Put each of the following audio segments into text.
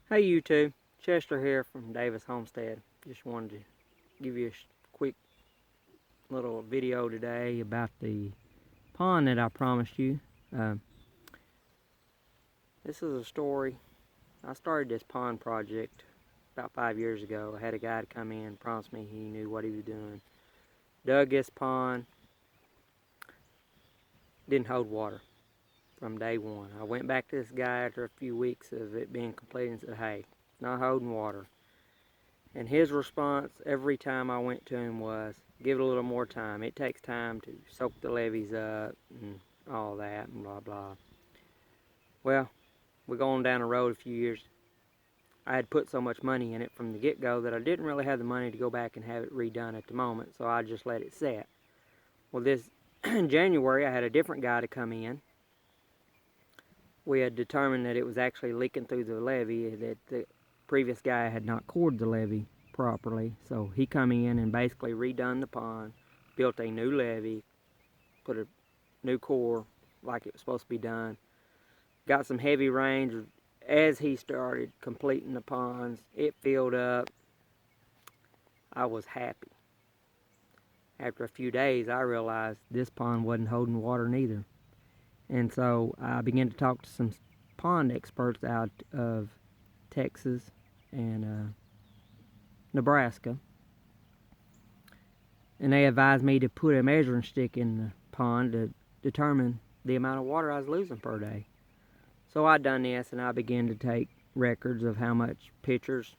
Hey YouTube, Chester here from Davis Homestead. Just wanted to give you a quick little video today about the pond that I promised you. Uh, this is a story. I started this pond project about 5 years ago. I had a guy to come in and promise me he knew what he was doing. Dug this pond, didn't hold water from day one. I went back to this guy after a few weeks of it being completed and said, hey, it's not holding water. And his response every time I went to him was, give it a little more time. It takes time to soak the levees up and all that and blah, blah. Well, we're going down the road a few years. I had put so much money in it from the get-go that I didn't really have the money to go back and have it redone at the moment, so I just let it set. Well, this January, I had a different guy to come in. We had determined that it was actually leaking through the levee, that the previous guy had not cored the levee properly, so he come in and basically redone the pond, built a new levee, put a new core like it was supposed to be done. Got some heavy rains as he started completing the ponds. It filled up. I was happy. After a few days, I realized this pond wasn't holding water neither. And so I began to talk to some pond experts out of Texas and Nebraska. And they advised me to put a measuring stick in the pond to determine the amount of water I was losing per day. So I done this, and I began to take records of how much pictures,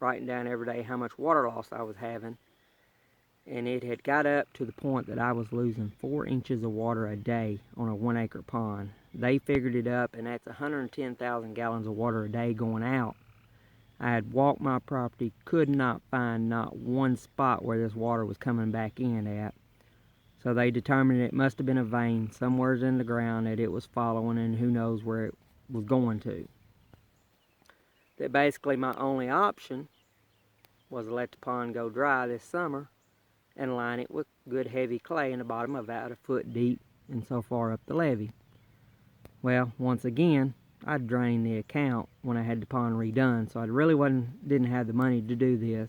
writing down every day how much water loss I was having. And it had got up to the point that I was losing 4 inches of water a day on a 1 acre pond. They figured it up, and that's 110,000 gallons of water a day going out. I had walked my property, could not find not one spot where this water was coming back in at. So they determined it must have been a vein somewhere in the ground that it was following, and who knows where it was going to. That basically my only option was to let the pond go dry this summer and line it with good heavy clay in the bottom of about a foot deep and so far up the levee. Well, once again, I drained the account when I had the pond redone, so I really didn't have the money to do this.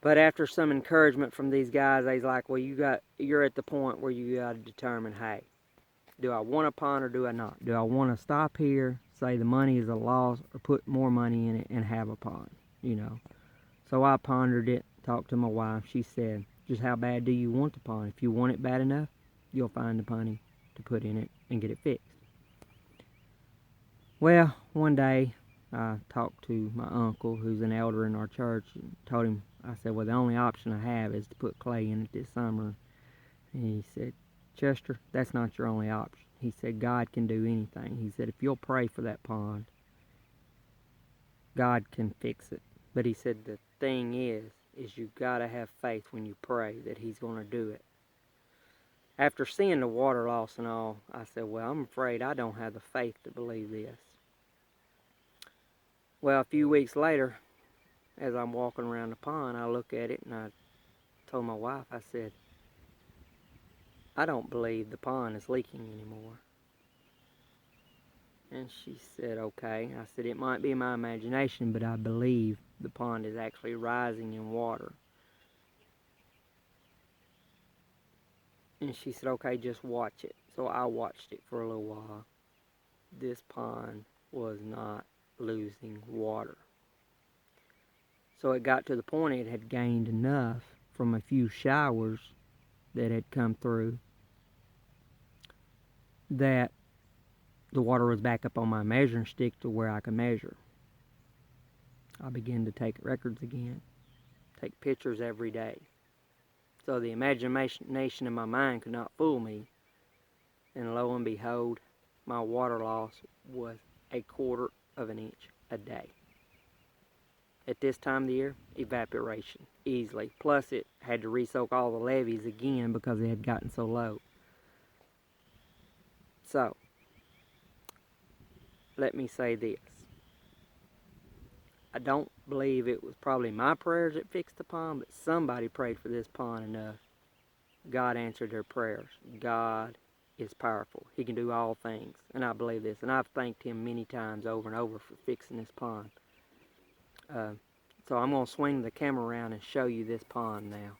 But after some encouragement from these guys, they's like, well, you're at the point where you got to determine, hey, do I want a pond or do I not? Do I want to stop here, say the money is a loss, or put more money in it and have a pond, you know? So I pondered it, talked to my wife. She said, just how bad do you want the pond? If you want it bad enough, you'll find the money to put in it and get it fixed. Well, one day I talked to my uncle, who's an elder in our church, and told him, I said, well, the only option I have is to put clay in it this summer. And he said, Chester, that's not your only option. He said, God can do anything. He said, if you'll pray for that pond, God can fix it. But he said, the thing is you got to have faith when you pray that he's going to do it. After seeing the water loss and all, I said, well, I'm afraid I don't have the faith to believe this. Well, a few weeks later, as I'm walking around the pond, I look at it and I told my wife, I said, I don't believe the pond is leaking anymore. And she said, okay. I said, it might be my imagination, but I believe the pond is actually rising in water. And she said, okay, just watch it. So I watched it for a little while. This pond was not losing water. So it got to the point it had gained enough from a few showers that had come through that the water was back up on my measuring stick to where I could measure. I began to take records again, take pictures every day. So the imagination in my mind could not fool me. And lo and behold, my water loss was 1/4 of an inch a day. At this time of the year, evaporation, easily. Plus it had to re-soak all the levees again because it had gotten so low. So, let me say this. I don't believe it was probably my prayers that fixed the pond, but somebody prayed for this pond enough. God answered their prayers. God is powerful. He can do all things, and I believe this. And I've thanked him many times over and over for fixing this pond. So I'm going to swing the camera around and show you this pond now.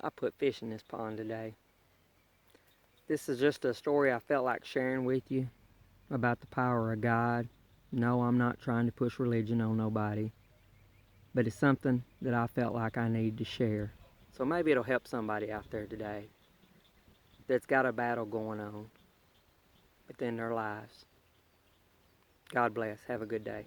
I put fish in this pond today. This is just a story I felt like sharing with you about the power of God. No, I'm not trying to push religion on nobody, but it's something that I felt like I needed to share. So maybe it'll help somebody out there today that's got a battle going on within their lives. God bless. Have a good day.